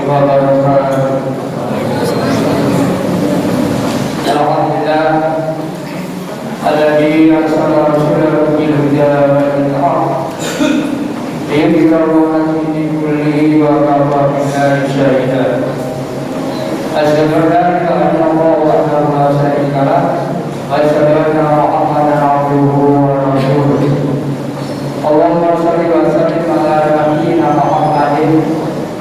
wabarakatuh. Alhamdulillah alladzi arsala rasulahu bil huda wa dinil haq liyudhhirahu 'ala dini kullihi wa kafa billahi shahidan. Asyhadu an la ilaha illallah wahdahu la syarika lahu wa asyhadu anna Muhammadan 'abduhu wa rasuluh. Allahumma shalli wa sallim ala nabiyyina Muhammadin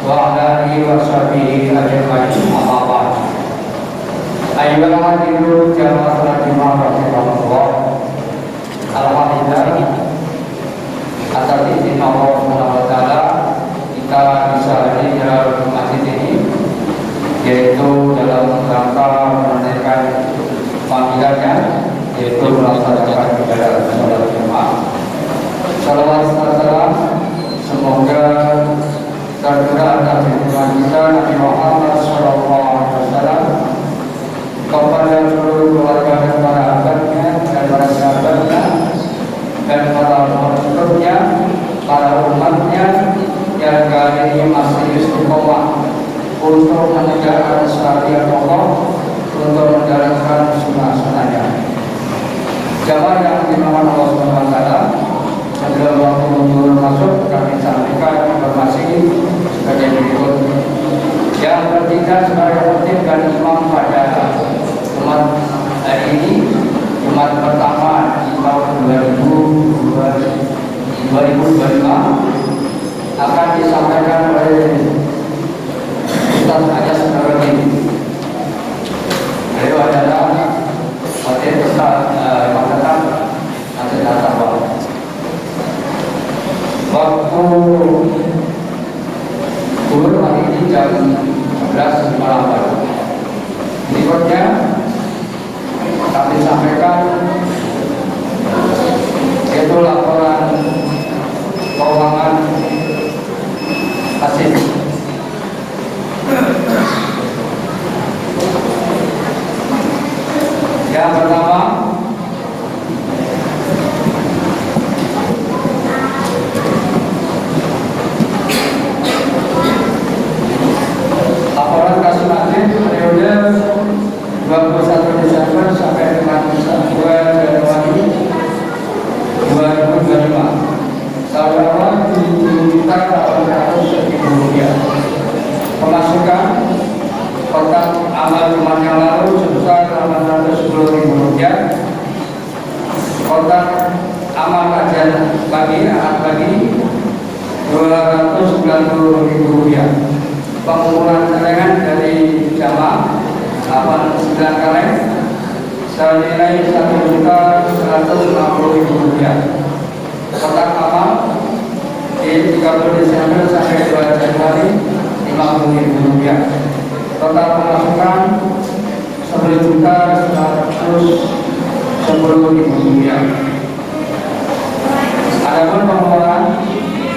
wa ala alihi wa sahbihi ajma'in. Amma ba'd. Ayyuhal hadirin jamaah salat Jumat rahimakumullah. Alhamdulillah atas izin Allah Subhanahu wa taala kita bisa hadir di masjid ini, yaitu dalam rangka menunaikan panggilannya, yaitu melaksanakan ibadah salat Jumat. Salawat salam semoga tercurah atas junjungan kita Nabi Muhammad SAW kepada seluruh keluarga dan para abadnya dan para sahabatnya dan para pengikutnya, para umatnya yang kali ini masih istiqomah untuk menegakkan syariat Allah, untuk menjalankan sunnah-sunnahnya. Jamaah yang dimana Allah Subhanahu wa taala, sebelum waktu mundur masuk, kami sampaikan informasi sebagai berikut. Yang bertiga sebagai khotib dan imam pada Jumat hari ini, Jumat pertama di tahun 2025, akan disampaikan oleh Ustaz Ajas Nawawi. Beliau adalah khotib besar Makassar nanti datang. Waktu turun hari ini jam 11 malam. Berikutnya kami sampaikan yaitu laporan keuangan hasil. Yang pertama, laporan kasus aktif periode 21 Desember sampai dengan 2 Januari 2025. Saudara Rp7.800.000. Pemasukan kotak amal Jumat yang lalu sebesar Rp810.000. Kotak amal kajian pagi Rp290.000. Pengumpulan celengan dari jamaah 89 kaleng senilai Rp1.150.000. Kotak amal di 30 Desember sampai 2 Januari Rp50.000. Total pemasukan Rp1.110.000. Adapun pengeluaran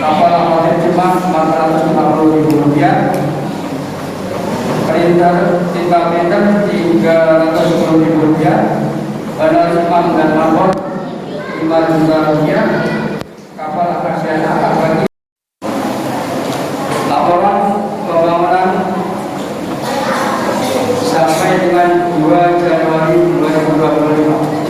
kapal hotel cuma Rp450.000. Printer tinta printer Rp310.000. Bandar Jepang dan Marbot Rp5 juta. Kapal Akasia akan bagi. Laporan pembangunan sampai dengan 2 Januari 2025.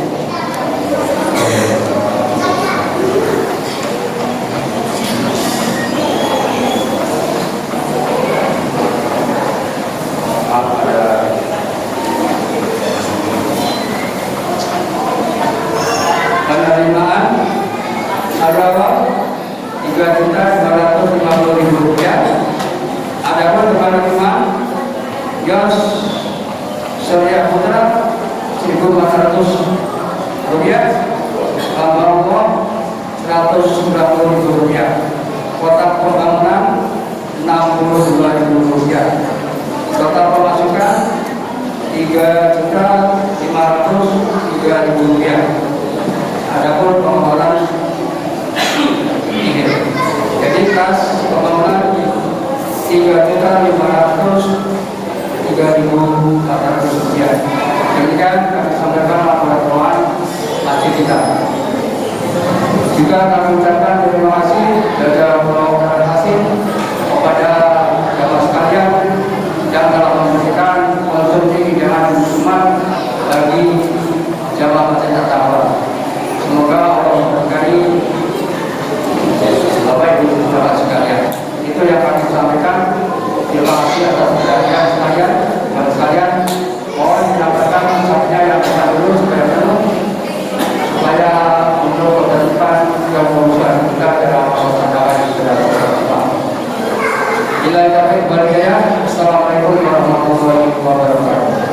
Penerimaan adalah Rp3.250.000. Adapun penerimaan Yos Surya Putra Rp1.400, Bambang Rp190.000. Kotak pembangunan Rp62.000. Total pemasukan Rp3.503.000. Adapun pengeluaran jadi kas pembangunan Rp3.503.400. Demikian kami sampaikan laporan keuangan masjid kita. Juga kami ucapkan terima kasih dari Bapak Hasim kepada jamaah sekalian wal hidayah. Assalamualaikum warahmatullahi wabarakatuh.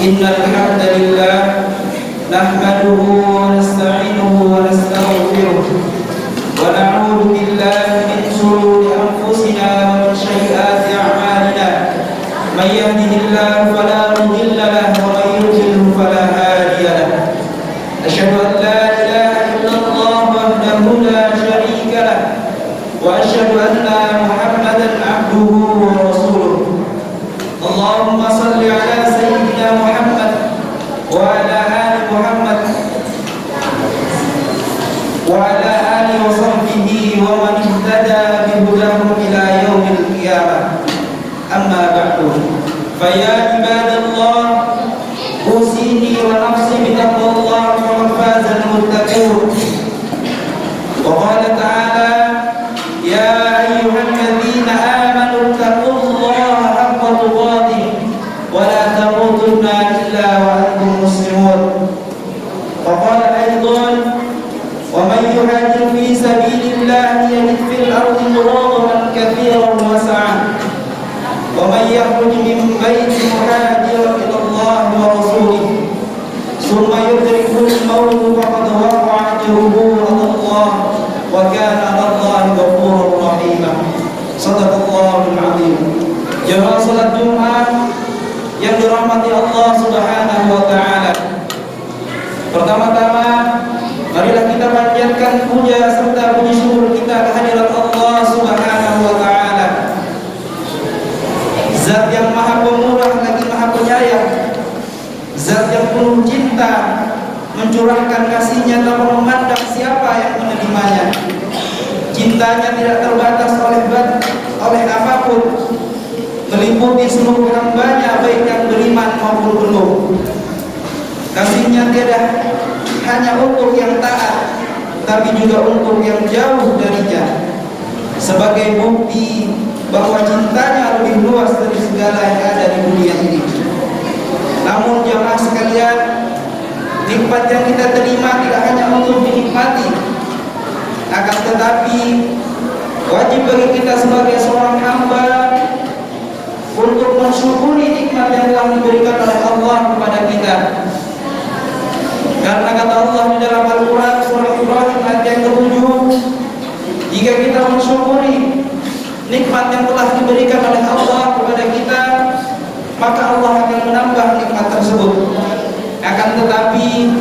إن الحمد لله نحمده ونستعينه ونستغفره ونعوذ بالله من شرور أنفسنا ومن سيئات أعمالنا من يهده الله فلا مضل له ومن يضلل فلا هادي له أشهد أن لا إله إلا الله وحده لا شريك له وأشهد أن محمدا عبده ورسوله اللهم صل على سيدنا محمد وعلى آل محمد وعلى آله وصحبه ومن اهتدى بهداهم إلى يوم القيامة أما بعد فيا عباد الله أوصيني ونفسي بتقوى الله فقد فاز المتقون وقال تعالى يا أيها الذين آمنوا اتقوا الله حق تقاته ولا تموتن إلا وأنتم مسلمون وقال أيضا ومن يهاجر في سبيل الله يجد في الأرض مراغما كثيرا وسعا ومن يخرج من بيته مهاجرا إلى الله ورسوله ثم يدركه الموت فقد وقع أجره على الله وكان على الله غفورا رحيما صدق الله العظيم. Jemaah salat Jumat yang dirahmati Allah Subhanahu wa taala. Pertama-tama, marilah kita panjatkan puja serta puji syukur kita kehadirat Allah Subhanahu wa taala. Zat yang Maha Pemurah lagi Maha Penyayang. Zat yang penuh cinta, mencurahkan kasih-Nya tanpa memandang siapa yang menerimanya. Cintanya tidak terbatas oleh apapun, meliputi seluruh hamba-Nya baik yang beriman maupun belum. Kasih-Nya tidak hanya untuk yang taat, tapi juga untuk yang jauh darinya. Sebagai bukti bahwa cintanya lebih luas dari segala yang ada di dunia ini. Namun jemaah sekalian, nikmat yang kita terima tidak hanya untuk dinikmati, akan tetapi wajib bagi kita sebagai seorang hamba untuk mensyukuri nikmat yang telah diberikan oleh Allah kepada kita. Karena kata Allah di dalam Al-Quran surah Ibrahim ayat yang ke-7, jika kita mensyukuri nikmat yang telah diberikan oleh Allah kepada kita, maka Allah akan menambah nikmat tersebut. Akan tetapi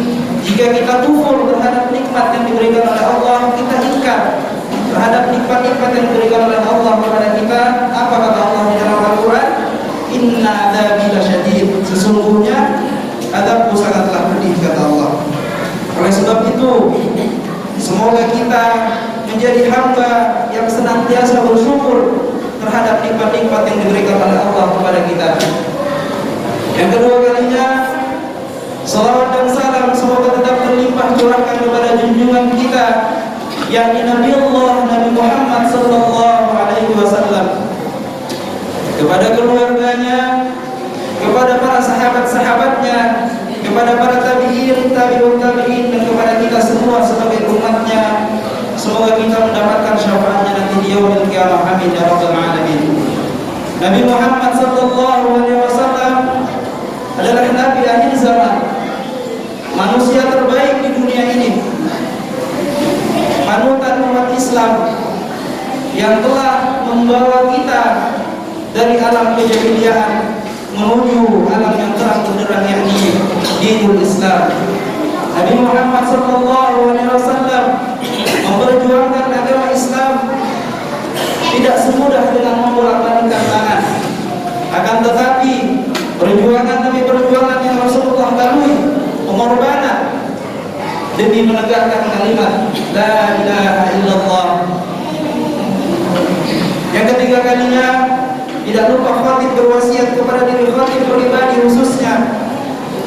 jika kita kufur terhadap nikmat yang diberikan oleh Allah, kita ingkar terhadap nikmat-nikmat yang diberikan oleh Allah kepada kita, apa kata Allah di dalam Al-Quran? Inna adzabi lasyadid, sesungguhnya adabku sangatlah pedih, kata Allah. Oleh sebab itu, semoga kita menjadi hamba yang senantiasa bersyukur terhadap nikmat-nikmat yang diberikan oleh Allah kepada kita. Yang kedua kalinya, salawat dan salam semoga tetap terlimpah curahkan kepada junjungan kita, yakni Nabi Allah Nabi Muhammad sallallahu alaihi wasallam, kepada keluarganya, kepada para sahabat-sahabatnya, kepada para tabi'in, tabi'ut tabi'in, dan kepada kita semua sebagai umatnya. Semoga kita mendapatkan syafaatnya nanti di yaumil qiyamah. Amin ya rabbal alamin. Nabi Muhammad sallallahu alaihi wasallam adalah nabi akhir zaman, manusia terbaik di dunia ini, panutan umat Islam yang telah membawa kita dari alam kejahiliaan menuju alam yang terang benderang, yakni dinul Islam. Nabi Muhammad sallallahu alaihi wasallam memperjuangkan agama Islam tidak semudah dengan membolak-balikkan tangan. Akan tetapi perjuangan demi perjuangan yang Rasulullah lalui, pengorbanan demi menegakkan kalimat la ilaha illallah. Yang ketiga kalinya, tidak lupa khatib berwasiat kepada diri khatib pribadi khususnya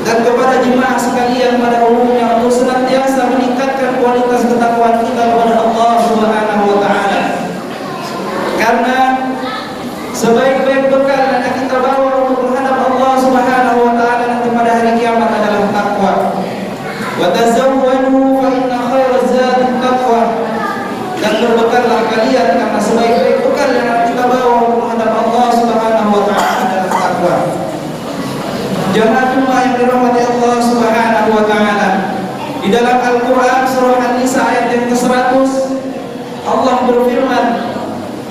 dan kepada jemaah sekalian pada umumnya untuk senantiasa meningkatkan kualitas ketakwaan kita kepada Allah Subhanahu wa taala. Karena sebaik-baik bekal yang kita bawa untuk menghadap Allah Subhanahu wa taala nanti pada hari kiamat adalah takwa. Wa tazawwadu fa inna khairaz zadi taqwa. Dan berbekallah kalian karena sebaik-baik bekal yang kita bawa untuk menghadap Allah Subhanahu wa taala adalah takwa. Jemaah yang dirahmati Allah Subhanahu wa taala, di dalam Al-Qur'an surah An-Nisa ayat yang ke-100 Allah berfirman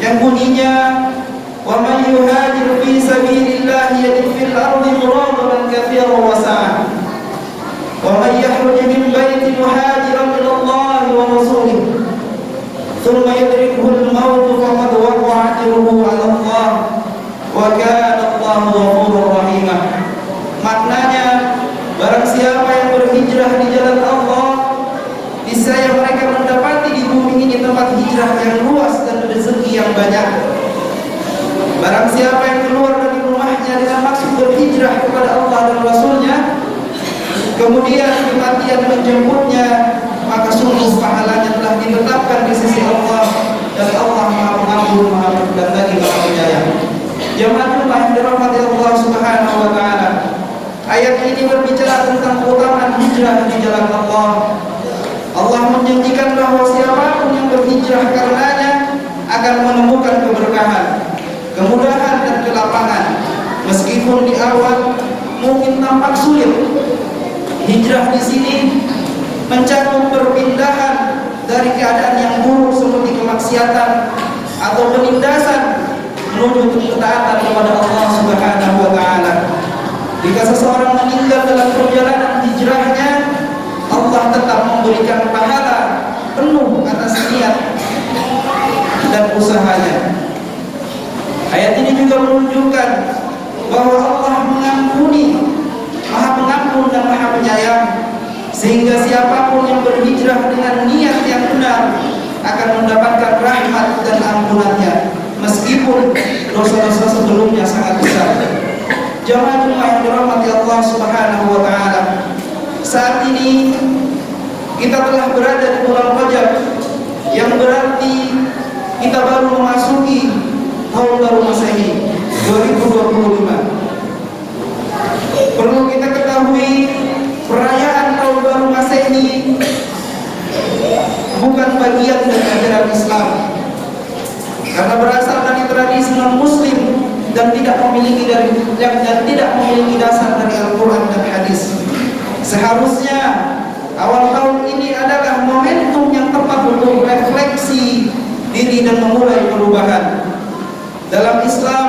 yang bunyinya, wa man yuhajir fi sabilillah yajid fil ardi muradaban katsiran wa sa'ah wa man yakhruj min baiti muhajiran ila Allah wa rasulih thumma yudrikuhu al-maut faqad waqa'a ajruhu 'ala Allah wa kana Allahu ghafurur rahim. Maknanya, barang siapa yang berhijrah di jalan Allah, niscaya mereka mendapati di bumi ini tempat hijrah yang luas dan rezeki yang banyak. Barang siapa yang keluar dari rumahnya dengan maksud berhijrah kepada Allah dan Rasulnya, kemudian kematian menjemputnya, maka sungguh pahalanya telah ditetapkan di sisi Allah, dan Allah Maha Pengampun, Maha Penyayang, Maha Penyayang. Jemaah yang dirahmati Allah Subhanahu wa taala, ayat ini berbicara tentang keutamaan hijrah di jalan Allah. Allah menjanjikan bahwa siapapun yang berhijrah karenanya akan menemukan keberkahan, kemudahan dan kelapangan. Meskipun di awal mungkin tampak sulit, hijrah di sini mencakup perpindahan dari keadaan yang buruk seperti kemaksiatan atau penindasan menuju ketaatan kepada Allah Subhanahu wa taala. Jika seseorang meninggal dalam perjalanan hijrahnya, memberikan pahala penuh atas niat dan usahanya. Ayat ini juga menunjukkan bahwa Allah mengampuni, Maha Pengampun dan Maha Penyayang, sehingga siapapun yang berhijrah dengan niat yang benar akan mendapatkan rahmat dan ampunannya, meskipun dosa-dosa sebelumnya sangat besar. Jamaah yang dirahmati Allah Subhanahu wa taala, saat ini kita telah berada di bulan Rajab, yang berarti kita baru memasuki tahun baru Masehi 2025. Perlu kita ketahui, perayaan tahun baru Masehi bukan bagian dari ajaran Islam, karena berasal dari tradisi non-Muslim dan tidak memiliki dasar dari Al-Quran dan Hadis. Seharusnya awal tahun ini adalah momentum yang tepat untuk refleksi diri dan memulai perubahan. Dalam Islam,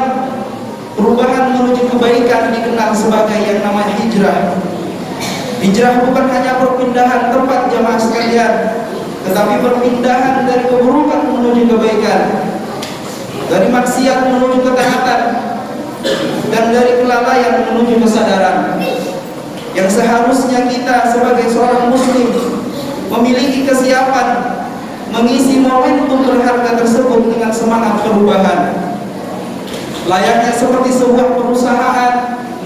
perubahan menuju kebaikan dikenal sebagai yang namanya hijrah. Hijrah bukan hanya perpindahan tempat jamaah sekalian, tetapi perpindahan dari keburukan menuju kebaikan, dari maksiat menuju ketaatan, dan dari kelalaian menuju kesadaran. Yang seharusnya kita sebagai seorang muslim memiliki kesiapan mengisi momentum berharga tersebut dengan semangat perubahan. Layaknya seperti sebuah perusahaan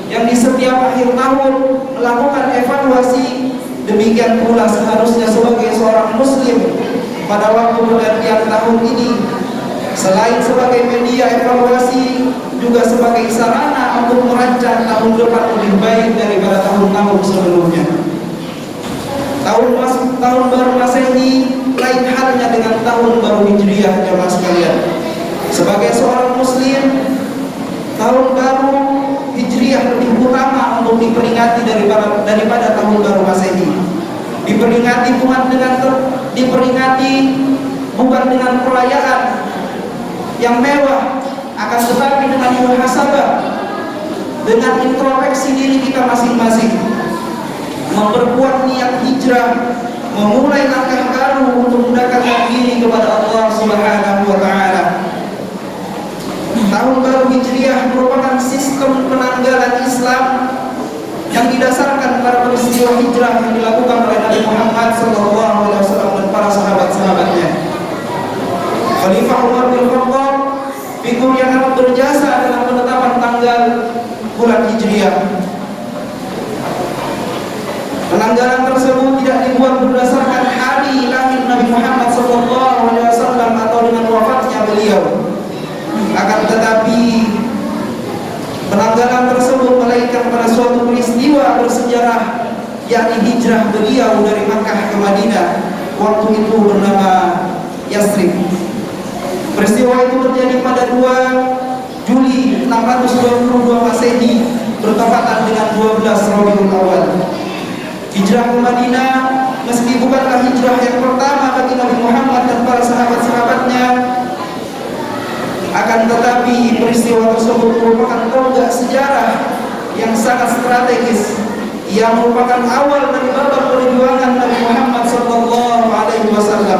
yang di setiap akhir tahun melakukan evaluasi, demikian pula seharusnya sebagai seorang muslim pada waktu pergantian tahun ini, selain sebagai media evaluasi, juga sebagai sarana untuk merancang tahun depan lebih baik daripada tahun-tahun sebelumnya. Tahun baru Masehi lain halnya dengan tahun baru Hijriah, jemaah sekalian. Sebagai seorang muslim, tahun baru Hijriah lebih utama untuk diperingati daripada tahun baru Masehi. Diperingati bukan dengan perayaan yang mewah, akan tetapi dengan muhasabah, dengan introspeksi diri kita masing-masing, memperkuat niat hijrah, memulai langkah baru untuk mendekatkan diri kepada Allah Subhanahu wa taala. Tahun baru Hijriah merupakan sistem penanggalan Islam yang didasarkan pada peristiwa hijrah yang dilakukan oleh Nabi Muhammad SAW dan para sahabat-sahabatnya. Khalifah Umar bin Khattab, figur yang amat berjasa dalam penetapan tanggal bulan Hijriah. Penanggalan tersebut tidak dibuat berdasarkan hari lahir Nabi Muhammad SAW atau dengan wafatnya beliau. Akan tetapi penanggalan tersebut melainkan pada suatu peristiwa bersejarah, yakni hijrah beliau dari Makkah ke Madinah, waktu itu bernama Yasrib. Peristiwa itu terjadi pada 2 Juli 622 Masehi, bertepatan dengan 12 Rabiul Awal. Hijrah ke Madinah meski bukanlah hijrah yang pertama bagi Nabi Muhammad dan para sahabat-sahabatnya, akan tetapi peristiwa tersebut merupakan tonggak sejarah yang sangat strategis, yang merupakan awal dari babak perjuangan Nabi Muhammad SAW.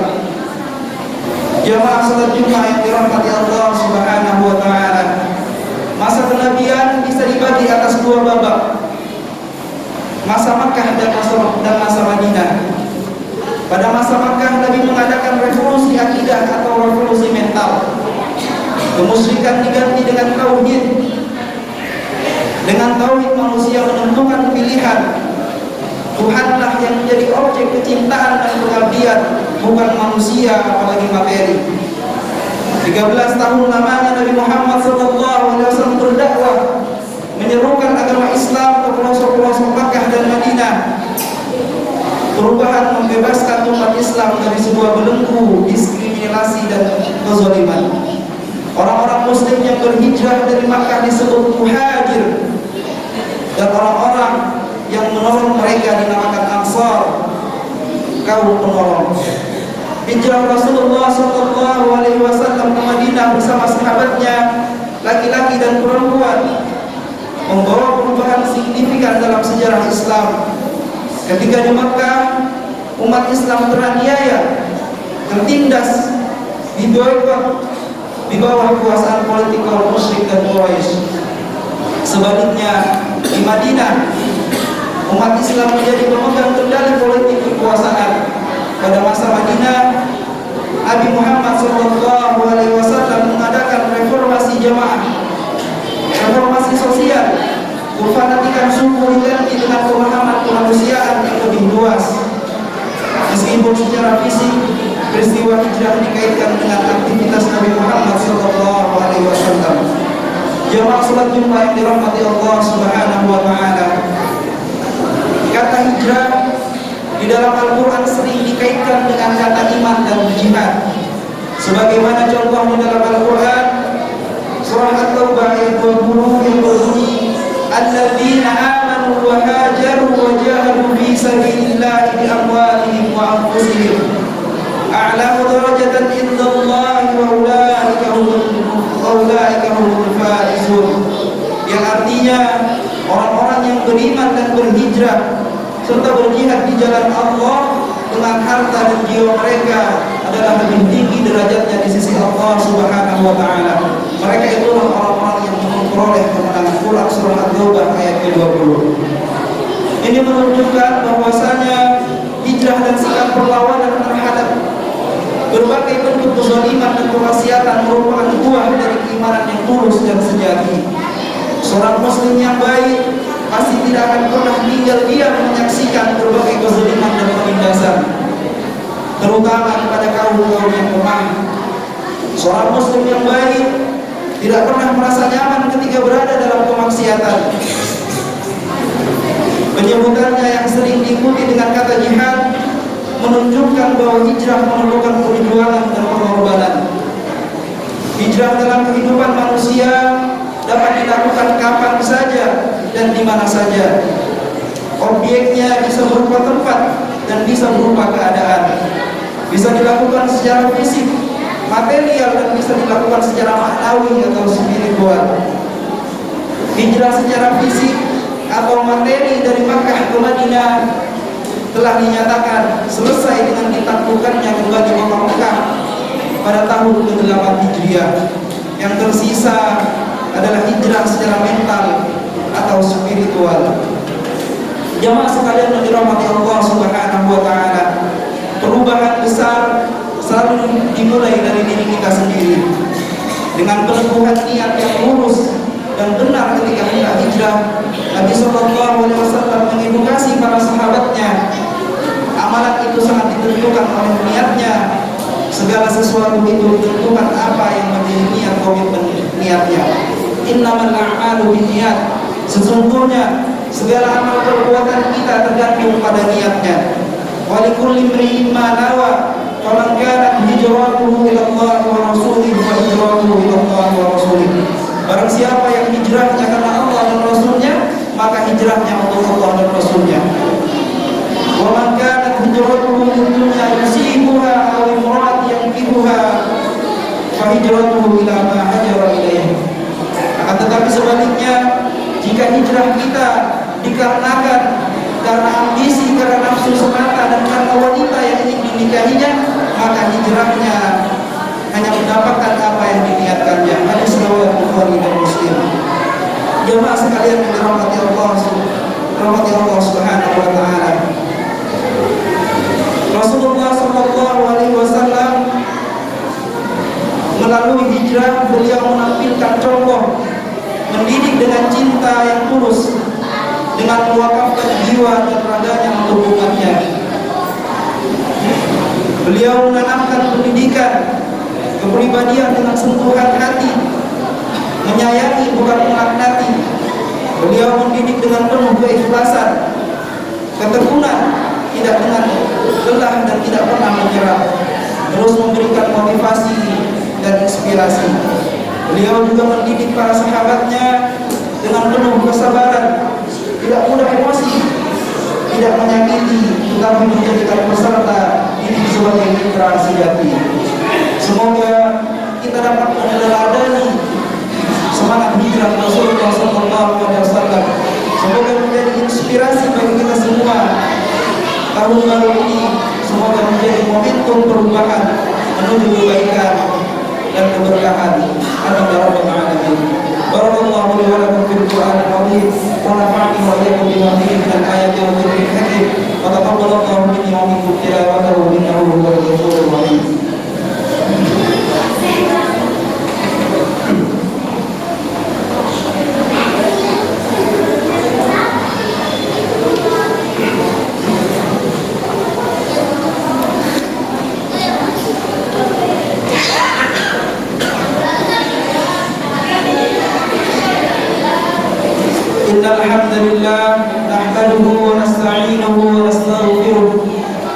Jamaah salat Jumat yang dirahmati Allah Subhanahu wa taala, masa kenabian bisa dibagi atas 2 babak, masa Makkah dan masa Madinah. Pada masa Makkah, Nabi mengadakan revolusi akidah atau revolusi mental. Kemusyrikan diganti dengan tauhid. Dengan tauhid manusia menentukan pilihan. Tuhanlah yang menjadi objek kecintaan dan pengabdian, bukan manusia apalagi materi. 13 tahun lamanya Nabi Muhammad SAW berdakwah, menyerukan agama Islam ke pelosok-pelosok Makkah dan Madinah. Perubahan membebaskan umat Islam dari sebuah belenggu diskriminasi dan kezaliman. Orang-orang muslim yang berhijrah dari Makkah disebut muhajir, dan orang-orang yang menolong mereka dinamakan ansar, kaum penolong. Hijrah Rasulullah SAW ke Madinah bersama sahabatnya, laki-laki dan perempuan, membawa perubahan signifikan dalam sejarah Islam. Ketika di Makkah, umat Islam teraniaya, tertindas, diboikot di bawah kekuasaan politik kaum musyrik dan Quraisy. Sebaliknya di Madinah, umat Islam menjadi pemegang kendali politik kekuasaan. Pada masa Madinah, Nabi Muhammad SAW mengadakan reformasi jamaah, reformasi sosial, memfanatikan suku diganti dengan pemahaman kemanusiaan yang lebih luas. Meskipun secara fisik peristiwa hijrah dikaitkan dengan aktivitas Nabi Muhammad SAW. Jamaah salat Jumat yang dirahmati Allah Subhanahu wa taala. Kata hijrah di dalam Al-Qur'an sering dikaitkan dengan kata iman dan jihad. Sebagaimana contoh di dalam Al-Qur'an surah At-Taubah ayat 20 yang berbunyi alladzina amanu wa hajaru wa jahadu fi sabilillahi bi amwalihim wa anfusihim a'lamu darajatan indallahi wa ulaika humul faizun. Yang artinya orang-orang yang beriman dan berhijrah serta berjihad di jalan Allah dengan harta dan jiwa mereka adalah lebih tinggi derajatnya di sisi Allah Subhanahu wa taala. Mereka itulah orang-orang yang memperoleh kemenangan. Quran surah At-Taubah ayat ke-20. Ini menunjukkan bahwasanya hijrah dan sikap perlawanan terhadap berbagai bentuk kezaliman dan kemaksiatan merupakan buah dari keimanan yang tulus dan sejati. Seorang muslim yang baik pasti tidak akan pernah tinggal diam menyaksikan berbagai kezaliman dan penindasan, terutama kepada kaum-kaum yang lemah. Seorang muslim yang baik tidak pernah merasa nyaman ketika berada dalam kemaksiatan. Penyebutannya yang sering diikuti dengan kata jihad menunjukkan bahwa hijrah memerlukan perjuangan dan pengorbanan. Hijrah dalam kehidupan manusia dapat dilakukan kapan saja dan di mana saja. Objeknya bisa berupa tempat dan bisa berupa keadaan. Bisa dilakukan secara fisik, material, dan bisa dilakukan secara maknawi atau spiritual. Hijrah secara fisik atau materi dari Makkah ke Madinah telah dinyatakan selesai dengan ditaklukkannya kembali kota Makkah pada tahun ke-8 Hijriah. Yang tersisa adalah hijrah secara mental atau spiritual. Jamaah sekalian yang dirahmati Allah Subhanahu wa taala, perubahan besar selalu dimulai dari diri kita sendiri. Dengan peneguhan niat yang lurus dan benar ketika hendak hijrah, Nabi sallallahu alaihi wasallam mengedukasi para sahabatnya. Amalan itu sangat ditentukan oleh niatnya. Segala sesuatu itu ditentukan apa yang menjadi niat komitmen niatnya. Innamal a'malu binniyat. Sesungguhnya segala amal perbuatan kita tergantung pada niatnya. Wa likulli imri'in ma nawa. Faman kanat hijratuhu ila Allah wa rasulihi fa hijratuhu ila Allah wa rasulihi. Barang siapa yang hijrahnya karena Allah dan Rasulnya, maka hijrahnya untuk Allah dan Rasulnya. Wa man kanat hijratuhu lidunya yusibuha aw imra'atin yankihuha fa hijratuhu ila ma hajara ilaihi. Akan tetapi sebaliknya, jika hijrah kita dikarenakan karena ambisi, karena nafsu semata, dan karena wanita yang ingin dinikahinya, maka hijrahnya hanya mendapatkan apa yang diniatkannya. Hadis riwayat Bukhari dan Muslim. Jemaah sekalian yang dirahmati Allah Subhanahu wa taala. Rasulullah sallallahu alaihi wasallam melalui hijrah beliau menampilkan contoh mendidik dengan cinta yang tulus, dengan mewakafkan jiwa dan raganya untuk umatnya. Beliau menanamkan pendidikan kepribadian dengan sentuhan hati, menyayangi bukan melaknati. Beliau mendidik dengan penuh keikhlasan, ketekunan, tidak dengan lelah dan tidak pernah menyerah, terus memberikan motivasi dan inspirasi. Beliau juga mendidik para sahabatnya dengan penuh kesabaran, tidak mudah emosi, tidak menyakiti, tetapi menjadikan peserta ini sebagai mitra sejati. Semoga kita dapat meneladani semangat hijrah Rasulullah SAW. Semoga menjadi inspirasi bagi kita semua tahun baru ini semoga menjadi momentum perubahan menuju kebaikan dan keberkahan. Amin ya rabbal alamin. Barakallahu li wa lakum fil Qur'anil azim wa nafa'ani wa iyyakum bima fihi min al-ayati wa dhikril hakim. Wa taqabbalallahu minni wa minkum tilawatahu innahu huwal ghafurur rahim. الحمد لله نحمده ونستعينه ونستغفره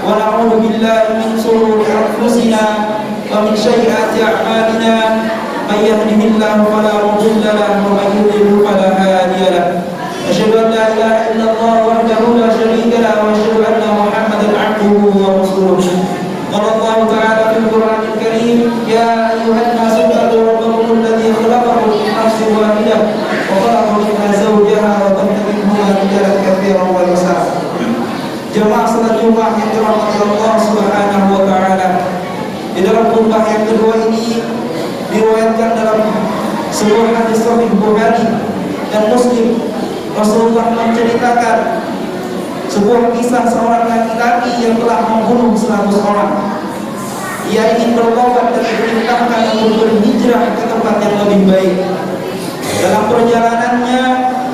ونعوذ بالله من شرور أنفسنا ومن سيئات أعمالنا من يهده الله فلا مضل له ومن يضلل فلا هادي له أشهد أن لا إله إلا الله وحده لا شريك له وأشهد أن محمدا عبده ورسوله. قال الله تعالى في القرآن الكريم يا أيها الناس اتقوا ربكم الذي خلقكم من نفس واحدة وخلق منها زوجها وبث منهما رجالا كثيرا ونساء. Jemaah salat Jumat yang dirahmati Allah Subhanahu wa taala. Di dalam khutbah yang kedua ini diriwayatkan dalam sebuah hadis sahih Bukhari dan Muslim, Rasulullah menceritakan sebuah kisah seorang laki-laki yang telah membunuh 100 orang. Ia ingin bertobat dan diperintahkan untuk berhijrah ke tempat yang lebih baik. Dalam perjalanannya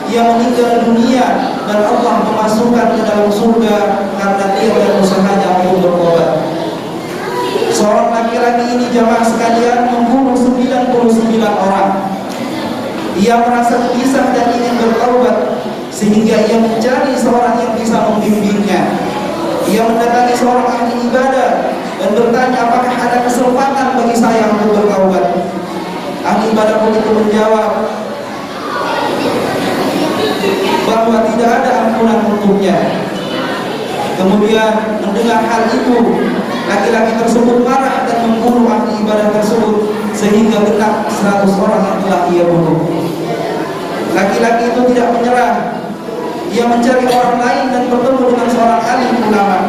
ia meninggal dunia dan Allah memasukkan ke dalam surga karena dia dan usahanya untuk bertobat. Seorang laki-laki ini jamaah sekalian membunuh 99 orang. Ia merasa gelisah dan ingin bertobat sehingga ia mencari seorang yang bisa membimbingnya. Ia mendatangi seorang ahli ibadah dan bertanya, apakah ada kesempatan bagi saya untuk bertobat? Ahli ibadah pun itu menjawab bahwa tidak ada ampunan untuknya. Kemudian mendengar hal itu, laki-laki tersebut marah dan membunuh ahli ibadah tersebut sehingga genap 100 orang yang telah ia bunuh. Laki-laki itu tidak menyerah. Ia mencari orang lain dan bertemu dengan seorang alim ulama.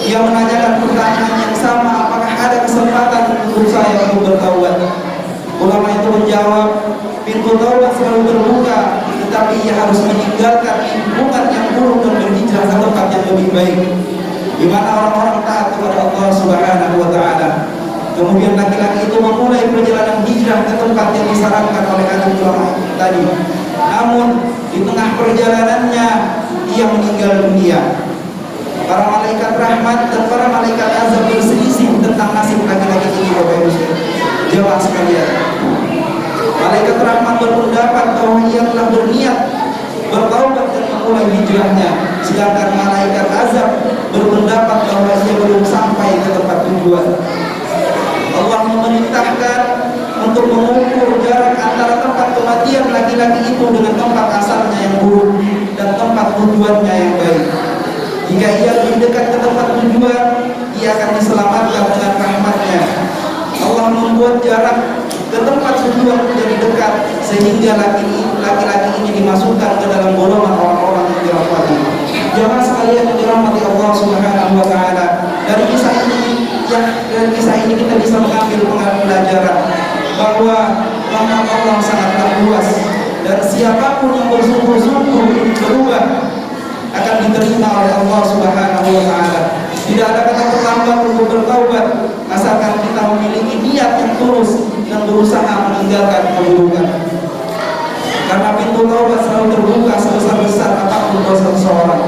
Ia menanyakan pertanyaan yang sama, apakah ada kesempatan untuk saya untuk bertaubat? Ulama itu menjawab, pintu taubat selalu terbuka, tetapi ia harus meninggalkan lingkungan yang buruk dan berhijrah ke tempat yang lebih baik, di mana orang-orang taat kepada Allah Subhanahu wa taala. Kemudian laki-laki itu memulai perjalanan hijrah ke tempat yang disarankan oleh alim ulama tadi. Namun di tengah perjalanannya ia meninggal dunia. Para malaikat rahmat dan para malaikat azab berselisih tentang nasib laki-laki ini, Bapak Ibu jemaah sekalian. Malaikat rahmat berpendapat bahwa ia telah berniat bertaubat dan memulai hijrahnya, sedangkan malaikat azab berpendapat bahwa ia belum sampai ke tempat tujuan. Allah memerintahkan untuk mengukur jarak antara tempat kematian laki-laki itu dengan tempat asalnya yang buruk dan tempat tujuannya yang baik. Jika ia lebih dekat ke tempat tujuan, ia akan diselamatkan dengan rahmatnya. Allah membuat jarak ke tempat tujuan menjadi dekat sehingga laki-laki ini dimasukkan ke dalam golongan orang-orang yang dirahmati. Jamaah sekalian yang dirahmati Allah Subhanahu wa taala, dari kisah ini kita bisa mengambil pelajaran bahwa rahmat Allah sangatlah luas dan siapapun yang bersungguh-sungguh untuk berubah akan diterima oleh Allah Subhanahu wa taala. Tidak ada kata terlambat untuk bertaubat asalkan kita memiliki niat yang tulus dan berusaha meninggalkan keburukan. Karena pintu taubat selalu terbuka sebesar-besar apapun dosa seseorang.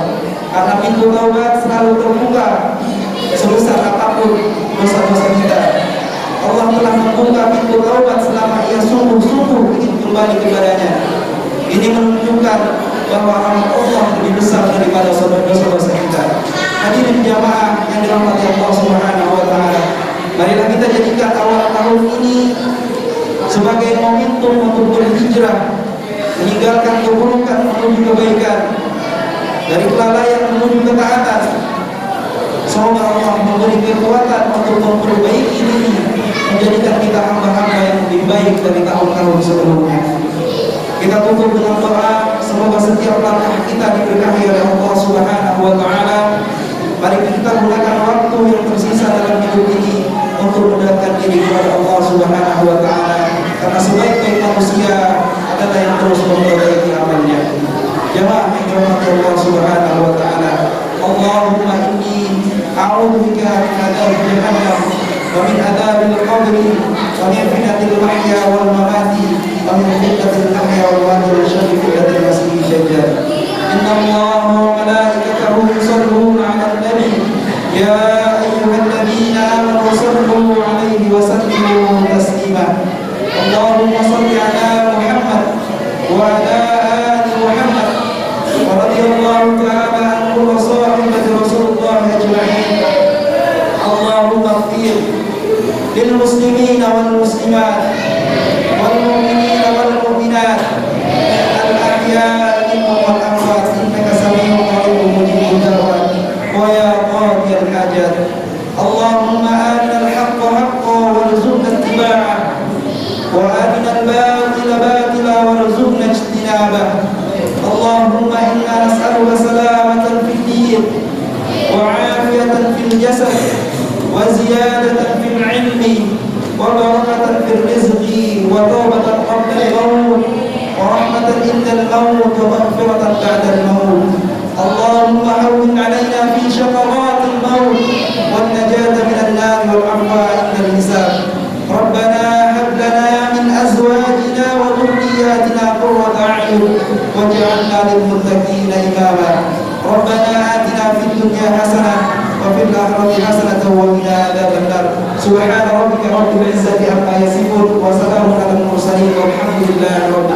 Karena pintu taubat selalu terbuka sebesar apapun dosa-dosa kita. Allah telah membuka pintu taubat selama ia sungguh-sungguh ingin kembali kepadanya. Ini menunjukkan bahwa rahmat Allah lebih besar daripada dosa-dosa kita. Hadirin jamaah yang dirahmati Allah Subhanahu wa taala, marilah kita jadikan awal tahun ini sebagai momentum untuk berhijrah, meninggalkan keburukan menuju kebaikan, dari kelalaian menuju ketaatan. Semoga Allah memberi kekuatan untuk memperbaiki diri, menjadikan kita hamba-hamba yang lebih baik dari tahun-tahun sebelumnya. Kita tutup dengan doa, semoga setiap langkah kita diberkahi oleh Allah Subhanahu wa taala Mari kita gunakan waktu yang tersisa dalam hidup ini untuk mendekatkan diri kepada Allah Subhanahu wa taala, karena sebaik-baik manusia adalah yang terus memperbaiki amalnya. Jemaah yang dirahmati Allah Subhanahu wa taala, Allahumma inni a'udzubika min adzabi jahannam wa min adzabil qabri wa min fitnatil mahya wal mamati wa min fitnatil mahya wal mamati wa syarri fitnatil masiihid dajjal. Inna Allaha wa malaikatahu yusalluna 'alan nabi ya ayyuhalladzina amanu sallu 'alaihi wa sallimu taslima. Allahumma shalli 'ala Muhammad wa 'ala ali Muhammad wa radiyallahu ta'ala an kulli sahabati Rasulullah ajma'in. Allahumma ighfir lil muslimina wal muslimat wal mu'minina wal mu'minat al ahya'i minhum wal amwat innaka samii'un qaribun mujibud da'wat wa ya qadiyal hajat. Allahumma arina al-haqqa haqqan warzuqna ittiba'ah wa arina al-batila batilan warzuqna ijtinabah. Allahumma inna nas'aluka salamatan fid din wa 'afiyatan fil jasad wa ziyadatan fil 'ilmi wa barakatan fil rizqi wa tawbatan qabla al-maut wa rahmatan inda al-maut wa maghfiratan ba'da al-maut. Allahumma hawwin 'alaina fi shaqawat al-maut wan najata min an-nar wal 'afwa 'inda al-hisab. Rabbana hab lana min azwajina wa dhurriyyatina qurrata a'yun waj'alna lil muttaqina imama. Rabbana atina fid dunya hasanah wa fil akhirati hasanatan wa qina adzaban nar. Subhana rabbika rabbil izzati amma yasifun wa salamun alal mursalin walhamdulillahi rabbil